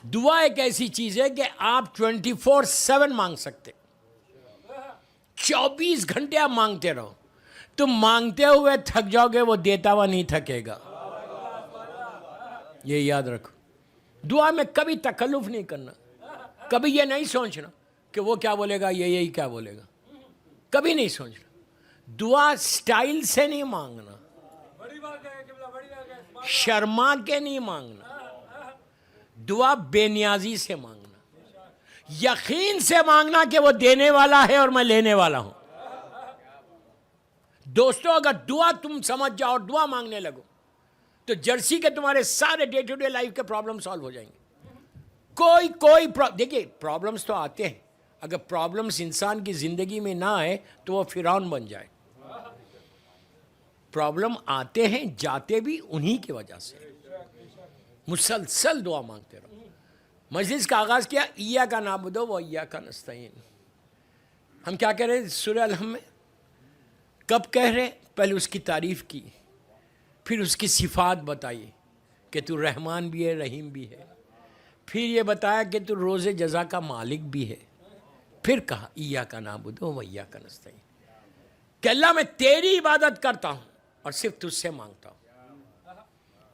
دعا ایک ایسی چیز ہے کہ آپ 24/7 مانگ سکتے، 24 گھنٹے آپ مانگتے رہو. تم مانگتے ہوئے تھک جاؤ گے، وہ دیتا ہوا نہیں تھکے گا. یہ یاد رکھو. دعا میں کبھی تکلف نہیں کرنا، کبھی یہ نہیں سوچنا کہ وہ کیا بولے گا، یہی کیا بولے گا، کبھی نہیں سوچنا. دعا سٹائل سے نہیں مانگنا، شرما کے نہیں مانگنا. دعا بے نیازی سے مانگنا، یقین سے مانگنا کہ وہ دینے والا ہے اور میں لینے والا ہوں. دوستو، اگر دعا تم سمجھ جاؤ اور دعا مانگنے لگو تو جرسی کے تمہارے سارے ڈے ٹو ڈے لائف کے پرابلم سالو ہو جائیں گے. دیکھیے پرابلمس تو آتے ہیں، اگر پرابلمس انسان کی زندگی میں نہ آئے تو وہ فرعون بن جائے. پرابلم آتے ہیں جاتے بھی انہی کی وجہ سے. مسلسل دعا مانگتے رہو. مجلس کا آغاز کیا ایاک نعبد و ایاک نستعین. ہم کیا کہہ رہے سورہ الحم میں؟ کب کہہ رہے؟ پہلے اس کی تعریف کی، پھر اس کی صفات بتائی کہ تو رحمان بھی ہے، رحیم بھی ہے. پھر یہ بتایا کہ تو روز جزا کا مالک بھی ہے. پھر کہا ایاک نعبد و ایاک نستعین، کہ اللہ میں تیری عبادت کرتا ہوں اور صرف تجھ سے مانگتا ہوں.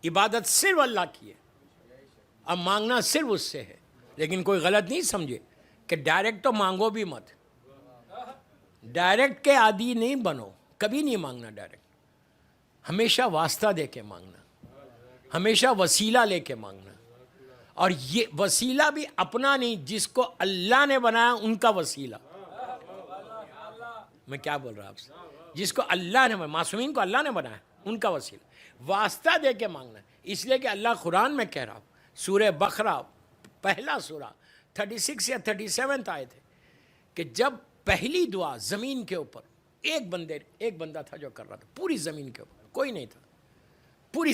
عبادت صرف اللہ کی ہے، اب مانگنا صرف اس سے ہے. لیکن کوئی غلط نہیں سمجھے کہ ڈائریکٹ تو مانگو بھی مت. ڈائریکٹ کے عادی نہیں بنو، کبھی نہیں مانگنا ڈائریکٹ. ہمیشہ واسطہ دے کے مانگنا، ہمیشہ وسیلہ لے کے مانگنا. اور یہ وسیلہ بھی اپنا نہیں، جس کو اللہ نے بنایا ان کا وسیلہ. میں کیا بول رہا آپ سے؟ جس کو اللہ نے، معصومین کو اللہ نے بنایا ان کا وسیلہ. واسطہ دے کے مانگنا. اس لیے کہ اللہ قرآن میں کہہ رہا ہوں، سورہ بقرہ پہلا سورہ 36 یا 37 آئے تھے کہ جب پہلی دعا زمین کے اوپر ایک بندہ تھا جو کر رہا تھا، پوری زمین کے اوپر کوئی نہیں تھا. پوری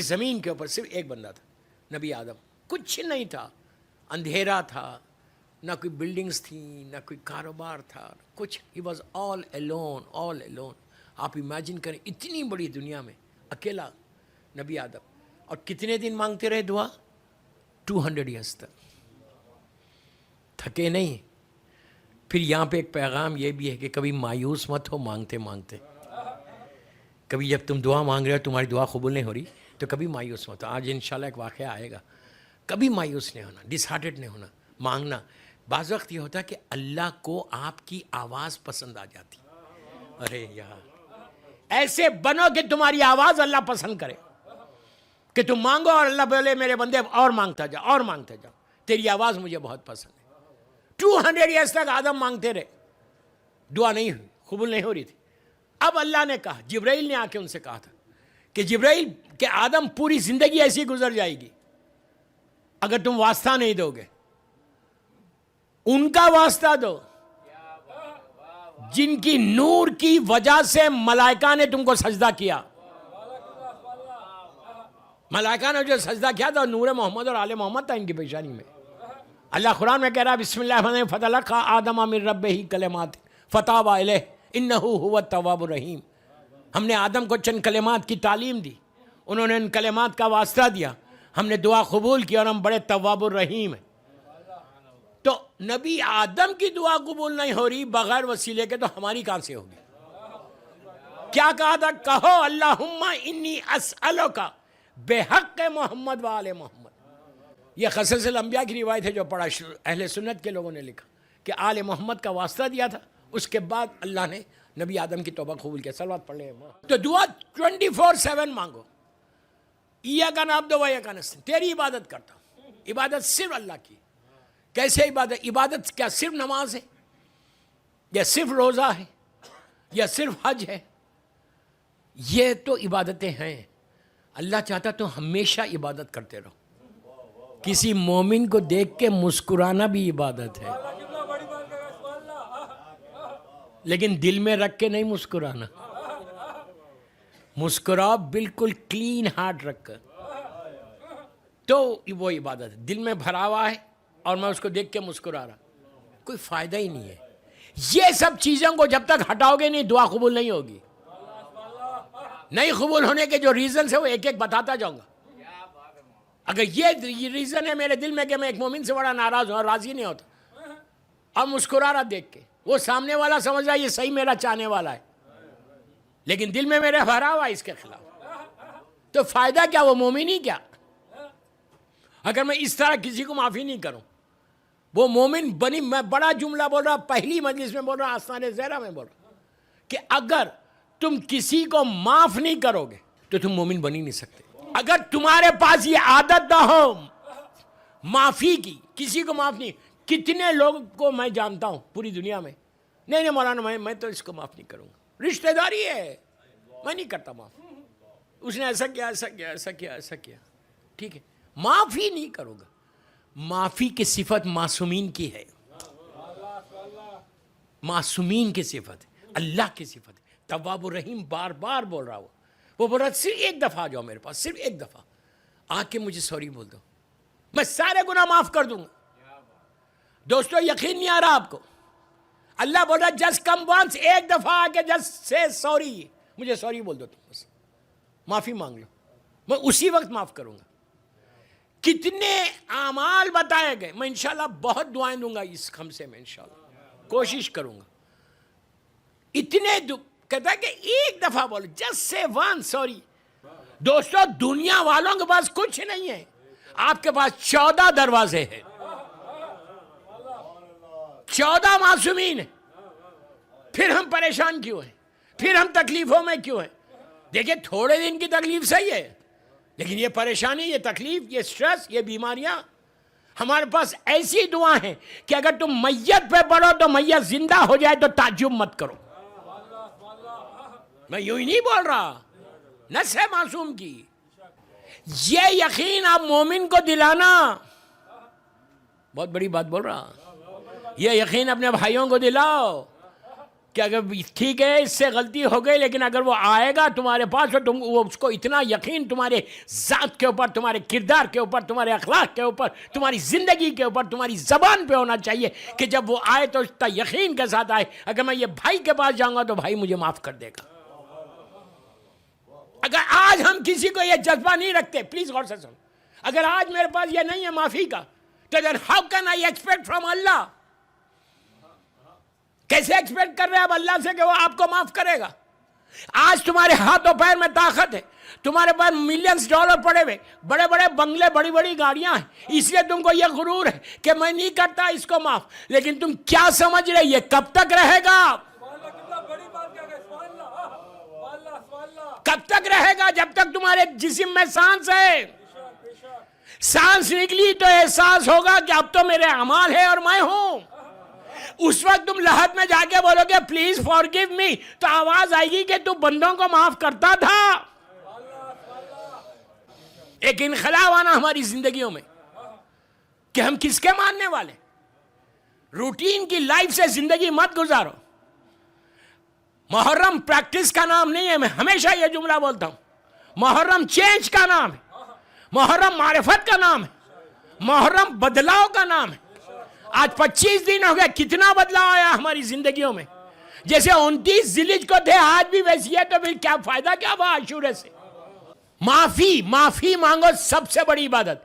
زمین کے اوپر صرف ایک بندہ تھا، نبی آدم. کچھ نہیں تھا، اندھیرا تھا، نہ کوئی بلڈنگز تھیں، نہ کوئی کاروبار تھا، کچھ. He was all alone. آپ امیجن کریں اتنی بڑی دنیا میں اکیلا نبی آدم. اور کتنے دن مانگتے رہے دعا؟ 200 ایئرس تک، تھکے نہیں. پھر یہاں پہ ایک پیغام یہ بھی ہے کہ کبھی مایوس مت ہو مانگتے مانگتے. کبھی جب تم دعا مانگ رہے ہو تمہاری دعا قبول نہیں ہو رہی تو کبھی مایوس مت ہو. آج انشاءاللہ ایک واقعہ آئے گا. کبھی مایوس نہیں ہونا، ڈس ہارٹڈ نہیں ہونا، مانگنا. بعض وقت یہ ہوتا ہے کہ اللہ کو آپ کی آواز پسند آ جاتی. ارے یار ایسے بنو کہ تمہاری آواز اللہ پسند کرے، کہ تم مانگو اور اللہ بولے میرے بندے اور مانگتا جا اور مانگتے جاؤ، تیری آواز مجھے بہت پسند ہے. 200 ایئرس تک آدم مانگتے رہے، دعا نہیں ہوئی، قبول نہیں ہو رہی تھی. اب اللہ نے کہا، جبرائیل نے آ کے ان سے کہا تھا کہ جبرائیل کہ آدم پوری زندگی ایسی گزر جائے گی اگر تم واسطہ نہیں دو گے. ان کا واسطہ دو جن کی نور کی وجہ سے ملائکہ نے تم کو سجدہ کیا. ملائکہ نے جو سجدہ کیا تھا نور محمد اور آل محمد تھا ان کی پیشانی میں. اللہ قرآن میں کہہ رہا ہے بسم اللہ الرحمن الرحیم فتلقى آدم من ربہ کلمات فتاب علیہ انہ هو التواب الرحیم. ہم نے آدم کو چند کلمات کی تعلیم دی، انہوں نے ان کلمات کا واسطہ دیا، ہم نے دعا قبول کی اور ہم بڑے تواب الرحیم ہیں. تو نبی آدم کی دعا قبول نہیں ہو رہی بغیر وسیلے کے، تو ہماری کہاں سے ہوگی؟ کیا کہا تھا؟ کہو اللہم انی اسألک بحق محمد و آل محمد. یہ قصص الانبیاء کی روایت ہے جو پڑھا اہل سنت کے لوگوں نے لکھا کہ آل محمد کا واسطہ دیا تھا، اس کے بعد اللہ نے نبی آدم کی توبہ قبول کیا. صلوات پڑھ لیں. تو دعا 24/7 مانگو. ایاک نعبد و ایاک نستعین، تیری عبادت کرتا ہوں. عبادت صرف اللہ کی. کیسے عبادت؟ عبادت کیا صرف نماز ہے یا صرف روزہ ہے یا صرف حج ہے؟ یہ تو عبادتیں ہیں. اللہ چاہتا تو ہمیشہ عبادت کرتے رہو. کسی مومن کو دیکھ کے مسکرانا بھی عبادت ہے، لیکن دل میں رکھ کے نہیں مسکرانا. مسکراؤ بالکل کلین ہارٹ رکھ کر، تو وہ عبادت ہے. دل میں بھرا ہوا ہے اور میں اس کو دیکھ کے مسکرا رہا، کوئی فائدہ ہی نہیں ہے. یہ سب چیزوں کو جب تک ہٹاؤ گے نہیں دعا قبول نہیں ہوگی. نہیں قبول ہونے کے جو ریزنز ہیں وہ ایک ایک بتاتا جاؤں گا. اگر یہ ریزن ہے میرے دل میں کہ میں ایک مومن سے بڑا ناراض ہوں اور راضی نہیں ہوتا، اب مسکرا رہا دیکھ کے، وہ سامنے والا سمجھ رہا ہے یہ صحیح میرا چاہنے والا ہے، لیکن دل میں میرے بھرا ہوا اس کے خلاف، تو فائدہ کیا؟ وہ مومن ہی کیا؟ اگر میں اس طرح کسی کو معافی نہیں کروں، وہ مومن بنی. میں بڑا جملہ بول رہا، پہلی مجلس میں بول رہا، آستانِ زہرا میں بول رہا کہ اگر تم کسی کو معاف نہیں کرو گے تو تم مومن بن ہی نہیں سکتے. اگر تمہارے پاس یہ عادت نہ ہو معافی کی، کسی کو معاف نہیں. کتنے لوگوں کو میں جانتا ہوں پوری دنیا میں، نہیں مولانا میں تو اس کو معاف نہیں کروں گا، رشتہ داری ہے، میں نہیں کرتا معاف، اس نے ایسا کیا ایسا کیا ایسا کیا ایسا کیا، ٹھیک ہے، معاف ہی نہیں کرو گا. معافی کی صفت معصومین کی ہے، معصومین کی صفت ہے، اللہ کی صفت ہے. تواب الرحیم بار بار بول رہا وہ بول رہا صرف ایک دفعہ جاؤ میرے پاس، صرف ایک دفعہ آ کے مجھے سوری بول دو، میں سارے گناہ معاف کر دوں گا. دوستو یقین نہیں آ رہا آپ کو؟ اللہ بول رہا جسٹ کم وانس، ایک دفعہ آ کے جسٹ سے سوری، مجھے سوری بول دو، تم بس معافی مانگ لو، میں اسی وقت معاف کروں گا. کتنے اعمال بتائے گئے، میں انشاءاللہ بہت دعائیں دوں گا اس خمسے میں، انشاءاللہ کوشش کروں گا. اتنے کہتا ہے کہ ایک دفعہ بولو، جسٹ سے ون سوری. دوستو دنیا والوں کے پاس کچھ نہیں ہے، آپ کے پاس 14 دروازے ہیں، 14 معصومین ہیں. پھر ہم پریشان کیوں ہیں؟ پھر ہم تکلیفوں میں کیوں ہیں؟ دیکھیں تھوڑے دن کی تکلیف صحیح ہے، لیکن یہ پریشانی، یہ تکلیف، یہ سٹریس، یہ بیماریاں، ہمارے پاس ایسی دعا ہیں کہ اگر تم میت پہ پڑھو تو میت زندہ ہو جائے تو تعجب مت کرو. میں یوں ہی نہیں بول رہا، نس ہے معصوم کی. یہ یقین آپ مومن کو دلانا، بہت بڑی بات بول رہا، یہ یقین اپنے بھائیوں کو دلاؤ کہ اگر ٹھیک ہے اس سے غلطی ہو گئی، لیکن اگر وہ آئے گا تمہارے پاس تو تم اس کو اتنا یقین تمہارے ذات کے اوپر، تمہارے کردار کے اوپر، تمہارے اخلاق کے اوپر، تمہاری زندگی کے اوپر، تمہاری زبان پہ ہونا چاہیے کہ جب وہ آئے تو اتنا یقین کے ساتھ آئے اگر میں یہ بھائی کے پاس جاؤں گا تو بھائی مجھے معاف کر دے گا. اگر آج ہم کسی کو یہ جذبہ نہیں رکھتے، پلیز غور سے سنو، اگر آج میرے پاس یہ نہیں ہے معافی کا، تو then how can I expect from اللہ؟ کیسے ایکسپیکٹ کر رہے ہیں آپ اللہ سے کہ وہ آپ کو معاف کرے گا؟ آج تمہارے ہاتھوں پیر میں طاقت ہے، تمہارے پاس ملینز ڈالر پڑے ہوئے، بڑے بڑے بنگلے، بڑی بڑی گاڑیاں ہیں، اس لیے تم کو یہ غرور ہے کہ میں نہیں کرتا اس کو معاف. لیکن تم کیا سمجھ رہے یہ کب تک رہے گا؟ کب تک رہے گا؟ جب تک تمہارے جسم میں سانس ہے. سانس نکلی تو احساس ہوگا کہ اب تو میرے اعمال ہے اور میں ہوں. اس وقت تم لحد میں جا کے بولو گے پلیز فارگیو می، تو آواز آئے گی کہ تو بندوں کو معاف کرتا تھا. ایک انقلاب آنا ہماری زندگیوں میں کہ ہم کس کے ماننے والے. روٹین کی لائف سے زندگی مت گزارو. محرم پریکٹس کا نام نہیں ہے، میں ہمیشہ یہ جملہ بولتا ہوں. محرم چینج کا نام ہے، محرم معرفت کا نام ہے، محرم بدلاؤ کا نام ہے. آج 25 دن ہو گئے، کتنا بدلاؤ آیا ہماری زندگیوں میں. جیسے 29 ذیلحجہ کو تھے آج بھی ویسی ہے، تو پھر کیا فائدہ کیا ہوا عاشورے سے؟ معافی مانگو، سب سے بڑی عبادت.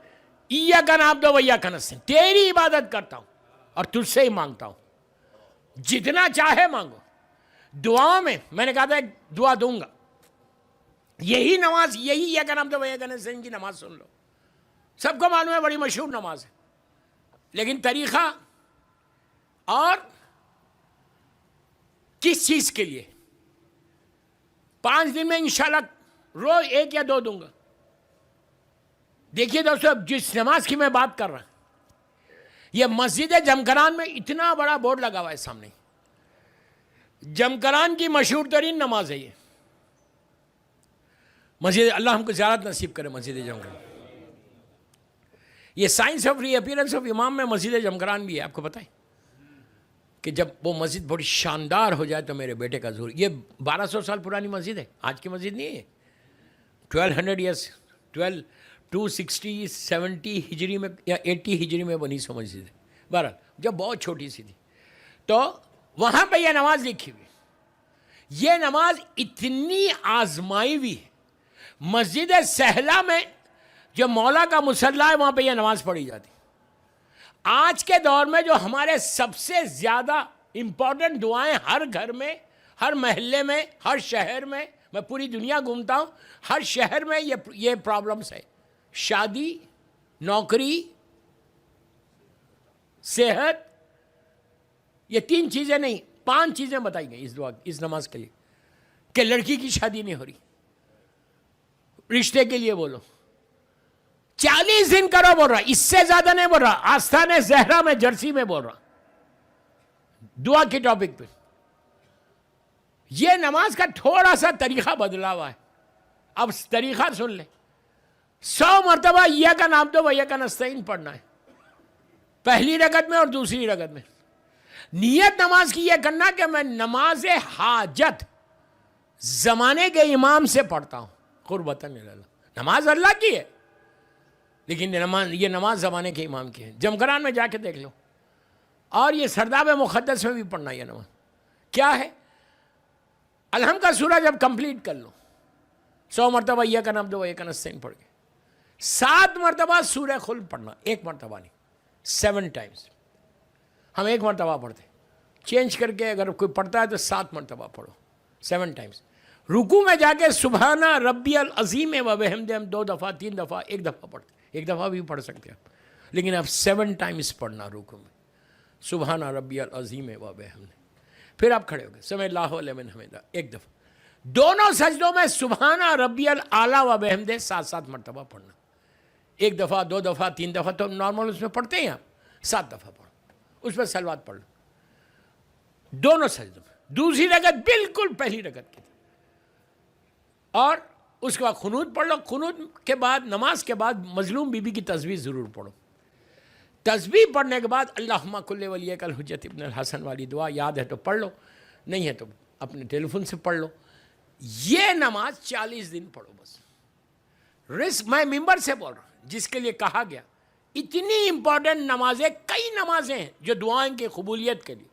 ایاک نعبد و ایاک نستعین، تیری عبادت کرتا ہوں اور تجھ سے ہی مانگتا ہوں، جتنا چاہے مانگو. دعاؤں میں میں نے کہا تھا ایک دعا دوں گا، یہی نماز، یہی ایاک نعبد و ایاک نستعین کی نماز سن لو. سب کو معلوم ہے بڑی مشہور نماز ہے، لیکن طریقہ اور کس چیز کے لیے؟ 5 دن میں انشاءاللہ روز 1 یا 2 دوں گا. دیکھیے دوستو، جس نماز کی میں بات کر رہا ہوں، یہ مسجد جمکران میں اتنا بڑا بورڈ لگا ہوا ہے سامنے. جمکران کی مشہور ترین نماز ہے یہ مسجد. اللہ ہم کو زیارت نصیب کرے مسجد جمکران. یہ science of reappearance of امام میں مسجد جمکران بھی ہے. آپ کو پتہ ہے کہ جب وہ مسجد بڑی شاندار ہو جائے تو میرے بیٹے کا ظہور. یہ 1200 سال پرانی مسجد ہے، آج کی مسجد نہیں ہے. 1200 ایئرس، 260 70 ہجری میں یا 80 ہجری میں بنی سو مسجد ہے. بہرحال جب بہت چھوٹی سی تھی تو وہاں پہ یہ نماز لکھی ہوئی. یہ نماز اتنی آزمائی ہوئی ہے. مسجد سہلا میں جو مولا کا مصلی ہے وہاں پہ یہ نماز پڑھی جاتی. آج کے دور میں جو ہمارے سب سے زیادہ امپورٹنٹ دعائیں ہر گھر میں، ہر محلے میں، ہر شہر میں، میں پوری دنیا گھومتا ہوں، ہر شہر میں یہ پرابلمس ہے. شادی، نوکری، صحت، یہ 3 چیزیں نہیں 5 چیزیں بتائی گئی اس نماز کے لیے. کہ لڑکی کی شادی نہیں ہو رہی، رشتے کے لیے بولو. 40 دن کرو بول رہا، اس سے زیادہ نہیں بول رہا. آستانِ زہرا میں جرسی میں بول رہا دعا کی ٹاپک پہ. یہ نماز کا تھوڑا سا طریقہ بدلا ہوا ہے. اب طریقہ سن لیں. 100 مرتبہ یہ کا نام تو ویا کا نستعین پڑھنا ہے، پہلی رکعت میں اور دوسری رکعت میں. نیت نماز کی یہ کرنا کہ میں نماز حاجت زمانے کے امام سے پڑھتا ہوں. قربتاً اللہ، نماز اللہ کی ہے لیکن یہ نماز زمانے کے امام کی ہے. جمکران میں جا کے دیکھ لو، اور یہ سرداب مقدس میں بھی پڑھنا. یہ نماز کیا ہے؟ الحمد کا سورہ جب کمپلیٹ کر لو، 100 مرتبہ یہ کا نام دو ایک نستعین پڑھ کے 7 مرتبہ سورہ خلق پڑھنا. 1 مرتبہ نہیں، 7 ٹائمز. ہم 1 مرتبہ پڑھتے، چینج کر کے اگر کوئی پڑھتا ہے تو 7 مرتبہ پڑھو، 7 ٹائمز. رکوع میں جا کے سبحان ربی العظیم و بحمدہ ہم 2 دفعہ 3 دفعہ 1 دفعہ پڑھتے، 1 دفعہ بھی پڑھ سکتے ہیں لیکن اب 7 ٹائمز پڑھنا رکوع میں، سبحان ربی العظیم و بحمدہ. پھر آپ کھڑے ہو گئے سمع اللہ لمن حمدہ 1 دفعہ. دونوں سجدوں میں سبحان ربی الاعلیٰ و بحمدہ 7 مرتبہ پڑھنا. 1 دفعہ 2 دفعہ 3 دفعہ تو نارمل اس میں پڑھتے ہیں آپ، 7 دفعہ پڑھو. اس پر صلوات پڑھ لو دونوں سجدوں میں. دوسری رکعت بالکل پہلی رکعت کی، اور اس کے بعد قنوت پڑھ لو. قنوت کے بعد، نماز کے بعد مظلوم بی بی کی تسبیح ضرور پڑھو. تسبیح پڑھنے کے بعد اللہم کل ولیک الحجۃ ابن الحسن والی دعا یاد ہے تو پڑھ لو، نہیں ہے تو اپنے ٹیلی فون سے پڑھ لو. یہ نماز 40 دن پڑھو بس. رزق میں ممبر سے بول رہا ہوں، جس کے لیے کہا گیا اتنی امپورٹنٹ نمازیں، کئی نمازیں ہیں جو دعائیں کی قبولیت کے لیے،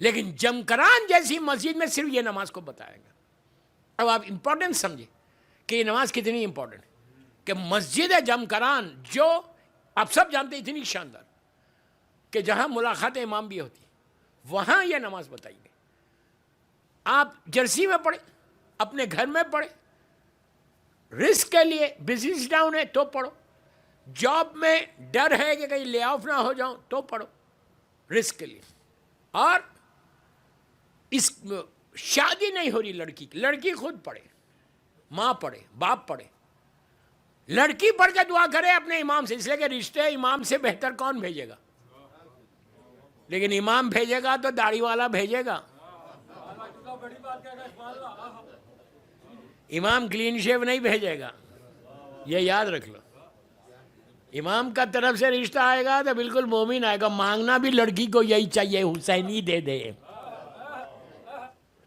لیکن جمکران جیسی مسجد میں صرف یہ نماز کو بتایا گیا. اب آپ امپورٹنٹ سمجھیں کہ یہ نماز کتنی امپورٹنٹ ہے کہ مسجد جمکران، جو آپ سب جانتے ہیں اتنی شاندار کہ جہاں ملاقات امام بھی ہوتی ہے، وہاں یہ نماز بتائی گئی. آپ جرسی میں پڑھیں، اپنے گھر میں پڑھیں، رزق کے لیے بزنس ڈاؤن ہے تو پڑھو، جاب میں ڈر ہے کہ کہیں لے آف نہ ہو جاؤں تو پڑھو رزق کے لیے. اور اس شادی نہیں ہو رہی لڑکی کی، لڑکی خود پڑھے، ماں پڑھے، باپ پڑھے. لڑکی پڑھ کے دعا کرے اپنے امام سے، اس لیے کہ رشتے امام سے بہتر کون بھیجے گا؟ لیکن امام بھیجے گا تو داڑھی والا بھیجے گا. امام کلین شیو نہیں بھیجے گا، یہ یاد رکھ لو. امام کا طرف سے رشتہ آئے گا تو بالکل مومن آئے گا. مانگنا بھی لڑکی کو یہی چاہیے، حسینی دے دے،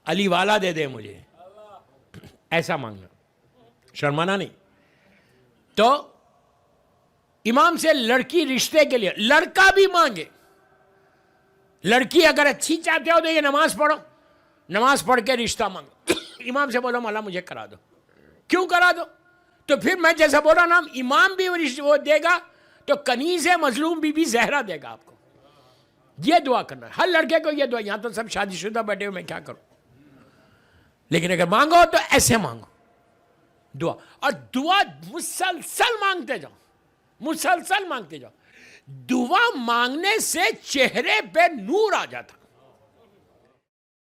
علی والا دے دے مجھے، ایسا مانگنا، شرمانا نہیں. تو امام سے لڑکی رشتے کے لیے، لڑکا بھی مانگے. لڑکی اگر اچھی چاہتے ہو تو یہ نماز پڑھو، نماز پڑھ کے رشتہ مانگو. امام سے بولو مولا مجھے کرا دو. کیوں کرا دو؟ تو پھر میں جیسا بول رہا نا، امام بھی وہ دے گا تو کنیز مظلوم بی بی زہرا دے گا آپ کو. یہ دعا کرنا ہے ہر لڑکے کو. یہ دعا، یہاں تو سب شادی شدہ بیٹھے ہوئے، میں کیا کروں، لیکن اگر مانگو تو ایسے مانگو دعا. اور دعا مسلسل مانگتے جاؤ، مسلسل مانگتے جاؤ. دعا مانگنے سے چہرے پہ نور آ جاتا.